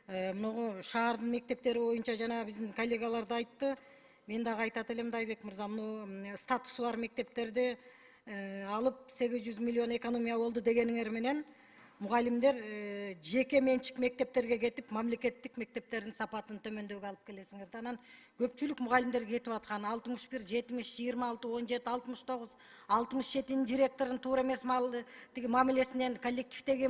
Мына шаардын мектептери боюнча жана биздин коллегалар да айтты. Мен дагы айтат элем да Айбек мырза, мына статусу бар мектептерди алып 800 миллион экономия болду дегениңер менен мугалимдер жеке менчик мектептерге кетип, мамлекеттик мектептердин сапатын төмөндөөгө алып келесиңер. Анан көпчүлүк мугалимдер кетип аткан 61, 70, 26, 17, 69, 67 директордун туура эмес мамилесинен коллективдеги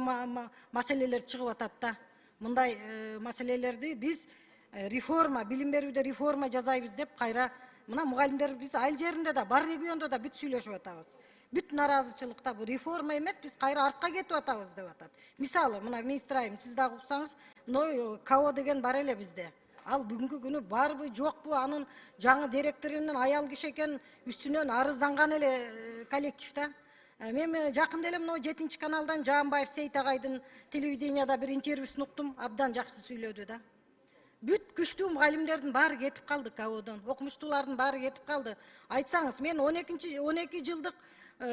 маселелер чыгып атат да. Мындай маселелерди биз реформа, билим берүүдө реформа жасайбыз деп кайра мына мугалимдер биз айыл жеринде да, бар региондо да бүт сүйлөшүп атабыз. Бүт наразычылыкта бу реформа эмес, биз кайра артка кетип атабыз деп атат. Мисалы, мына министр сиз дагы уксаңыз, КО деген бар эле бизде. Ал бүгүнкү күнү барбы, жокпу, анын жаңы директорунун аял киши экен, үстүнөн арызданган эле коллектив да. Мен жакында эле мына 7 каналдан Жаанбаев Сейит агайдын телевиденияда бир интервьюсун уктум, абдан жакшы сүйлөдү да. Бүт күчтүү мугалимдердин баары кетип калды КОдон, окумуштуулардын баары кетип калды. Айтсаңыз, мен 12 жылдык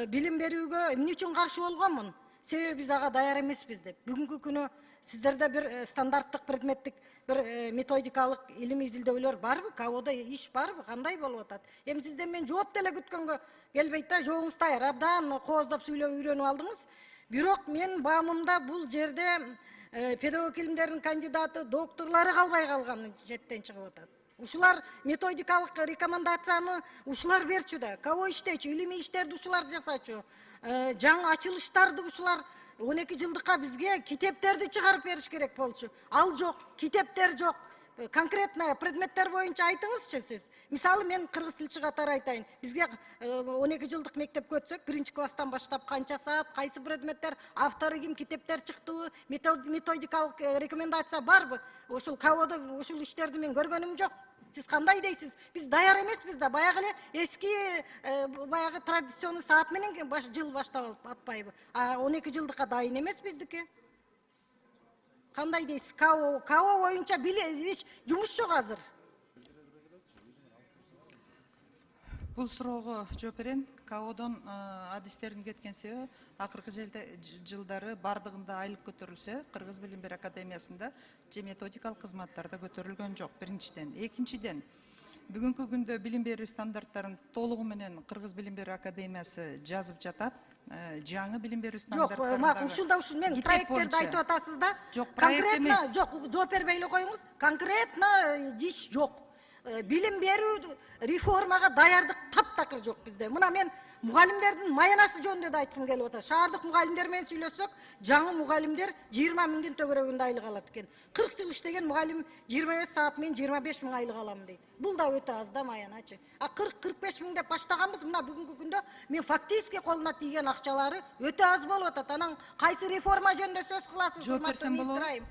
билим берүүгө эмне үчүн каршы болгонмун? Себеби биз ага даяр эмеспиз деп. Бүгүнкү күнү сиздерде бир стандарттык предметтик бир методикалык илимий изилдөөлөр барбы? КОдо иш барбы? Кандай болуп атат? Эми сизден мен жооп деле күткөнгө келбейт да, жоогуңуз даяр, абдан кооздоп сүйлөп үйрөнүп алдыңыз. Бирок мен баамымда бул жерде педагог илимдердин кандидаты, докторлары калбай калганы жеттен чыгып атат. Ушулар методикалык рекомендацияны ушулар берчү да. КО иштечү, илимий иштерди ушулар жасачу. Жаңы ачылыштарды ушулар 12 жылдыкка бизге китептерди чыгарып бериш керек болчу. Ал жок, китептер жок. Конкретно предметтер боюнча айтыңызчы сиз. Мисалы, мен кыргыз тилчи катары айтайын. Бизге 12 жылдык мектепке өтсөк, 1-класстан баштап канча саат, кайсы предметтер, автору ким, китептер чыктыбы, методикалык рекомендация барбы? Ошол КОдо ушул иштерди мен көргөнүм жок. Сиз кандай дейсиз? Биз даяр эмеспиз да, баягы эле эски баягы традиционный саат менен жыл баштап атпайбы? 12 жылдыкка дайын эмес биздики. Кандай дейсиз? КО боюнча иш жумуш жок азыр. Бул суроого жооп берейин. КОдон адистердин кеткен себеби акыркы жылдары бардыгында айлык көтөрүлсө, Кыргыз билим берүү академиясында же методикалык кызматтарда көтөрүлгөн жок. Биринчиден, экинчиден, бүгүнкү күндө билим берүү стандарттарын толугу менен Кыргыз билим берүү академиясы жазып жатат. Жаңы билим берүү стандарттарындагы ушул мен проекттерди айтып атасыз да. Жок, проект эмес. Жок, жооп бербей эле коюңуз. Конкретно иш жок. Билим берүү реформага даярдык таптакыр жок бизде. Мына мен мугалимдердин маянасы жөнүндө да айткым келип атат. Шаардык мугалимдер менен сүйлөссөк, жаңы мугалимдер 20 миңдин төгөрөгүндө айлык алат экен. 40 жыл иштеген мугалим 25 саат мен 25 миң айлык алам дейт. Бул да өтө аз да маяначы. 40-45 миң деп баштаганбыз, мына бүгүнкү күндө мен фактически колуна тийген акчалары өтө аз болуп атат. Анан кайсы реформа жөнүндө сөз кыласыз? Жооп берсем болобу?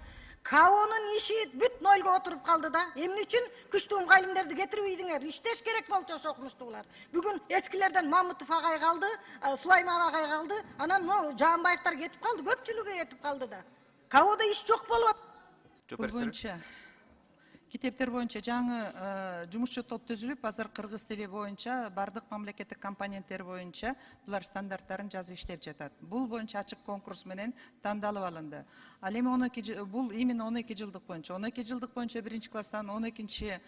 КОнун иши бүт нольго отуруп калды да. Эмне үчүн күчтүү мугалимдерди кетирип ийдиңер? Иштеш керек болчу ошо окумуштуулар. Бүгүн эскилерден Мамытов агай калды, Сулайман агай калды, анан Жаанбаевтар кетип калды, көпчүлүгү кетип калды да. КОдо иш жок болуп. Бул боюнча китептер боюнча жаңы жумушчу топ түзүлүп, азыр кыргыз тили боюнча бардык мамлекеттик компоненттер боюнча булар стандарттарын жазып иштеп жатат. Бул боюнча ачык конкурс менен тандалып алынды. Ал эми бул именно 12 жылдык боюнча. 12 жылдык боюнча 1-класстан 12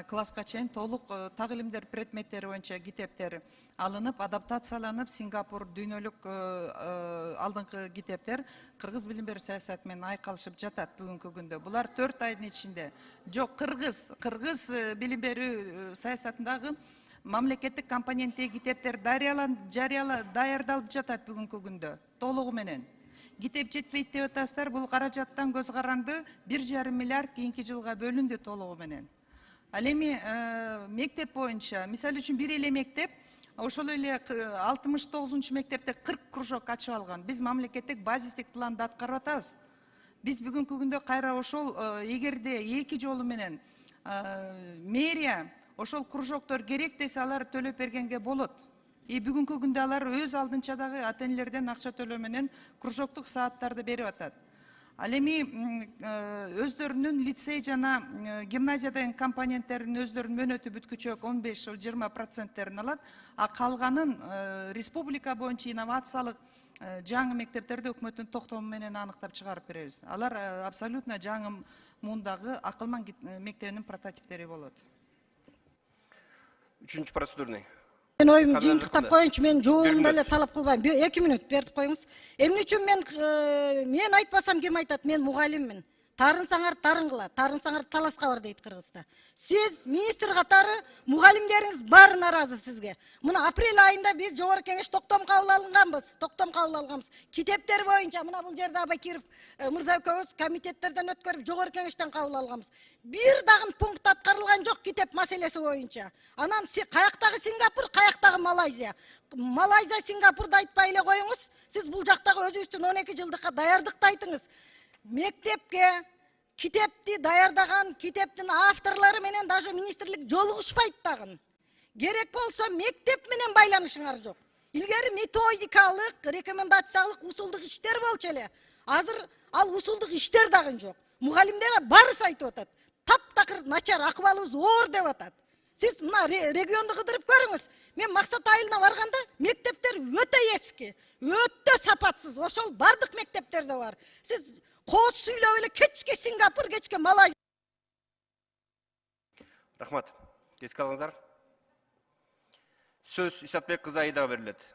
класска чейин толук так илимдер предметтери боюнча китептер алынып, адаптацияланып, Сингапур дүйнөлүк алдыңкы китептер кыргыз билим берүү саясаты менен айкалышып жатат бүгүнкү күндө. Булар 4 айдын ичинде. Жок, кыргыз билим берүү саясатындагы мамлекеттик компоненттеги китептер даярдалып жатат бүгүнкү күндө толугу менен. Китеп жетпейт деп атасыздар, бул каражаттан көз каранды 1,5 миллиард кийинки жылга бөлүндү толугу менен. Ал эми мектеп боюнча, мисалы үчүн бир эле мектеп, ошол эле 69 мектепте 40 кружок ачып алган. Биз мамлекеттик базистик планды аткарып атабыз. Биз бүгүнкү күндө кайра ошол эгерде 2 жолу менен мэрия ошол кружоктор керек десе алар төлөп бергенге болот. Бүгүнкү күндө алар өз алдынча дагы ата-энелерден акча төлөө менен кружоктук сааттарды берип атат. Ал эми өздөрүнүн лицей жана гимназиядагы компоненттердин өздөрүнүн мөөнөтү бүткүчө 15-20% алат, а калганын республика боюнча инновациялык жаңы мектептерди өкмөттүн токтому менен аныктап чыгарып беребиз. Алар абсолютно жаңы мундагы акылман мектебинин прототиптери болот. Үчүнчү процедурный. Мен оюм Кандай жыйынтыктап кандай? коеюнчу, мен Бир жообун мүнөт. деле талап кылбайм. 2 мүнөт берип коюңуз. Эмне үчүн мен айтпасам ким айтат? Мен мугалиммин. Тарынсаңар тарын кыла, тарынсаңар таласка бар дейт кыргызда. Сиз министр катары мугалимдериңиз баары наразы сизге. Мына апрель айында биз жогорку кеңеш токтом кабыл алганбыз. Китептер боюнча мына бул жерде Абакиров мырза экөөбүз комитеттерден өткөрүп жогорку кеңештен кабыл алганбыз. Бир дагы пункт аткарылган жок китеп маселеси боюнча. Анан каяктагы Сингапур, каяктагы Малайзия. Малайзия, Сингапурду айтпай эле коюңуз. Сиз бул жактагы өзүңүздүн 12 жылдыкка даярдыкты айтыңыз. Мектепке китепти даярдаган китептин авторлору менен даже министрлик жолугушпайт дагы. Керек болсо мектеп менен байланышыңар жок. Илгери методикалык, рекомендациялык, усулдук иштер болчу эле. Азыр ал усулдук иштер дагы жок. Мугалимдер барысы айтып атат. Таптакыр начар, акыбалыбыз оор деп атат. Сиз мына регионду кыдырып көрүңүз. Мен Максат айылына барганда мектептер өтө эски, өтө сапатсыз. Ошол бардык мектептерде бар. Сиз кооз сүйлөп эле кечке Сингапур, кечке Малайзия. Рахмат. Эске алыңыздар. Сөз Исатбек кызы Аидага берилет.